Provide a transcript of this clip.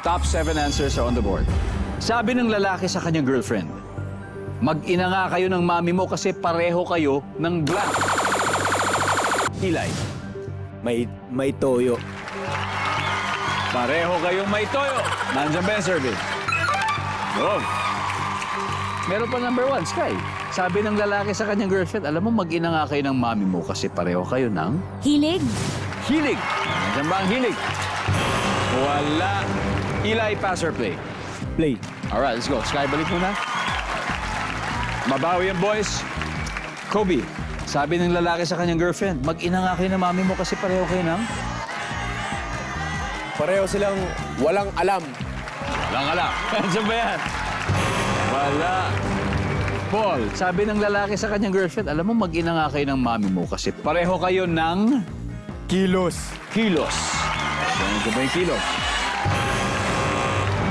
Top 7 answers are on the board. Sabi ng lalaki sa kanyang girlfriend, mag-ina nga kayo ng mami mo kasi pareho kayo ng blank. Eli, May toyo. pareho kayong may toyo. Nandiyan ba yung survey? Wrong. Meron pa number 1, Sky. Sabi ng lalaki sa kanyang girlfriend, alam mo, mag-ina nga kayo ng mami mo kasi pareho kayo ng Hilig. hilig. Nandiyan ba ang hilig? Wala. Eli, pass or play? Play. Alright, let's go. Sky, balik muna. Mabawi ang boys. Kobe, sabi ng lalaki sa kanyang girlfriend, mag-ina nga kayo ng mami mo kasi pareho kayo ng Pareho silang walang alam. walang alam. Nandiyan ba yan? Wala. Paul, sabi ng lalaki sa kanyang girlfriend, alam mo, mag-ina nga kayo ng mami mo kasi pareho kayo ng Kilos. kilos. Ano ba yung kilos?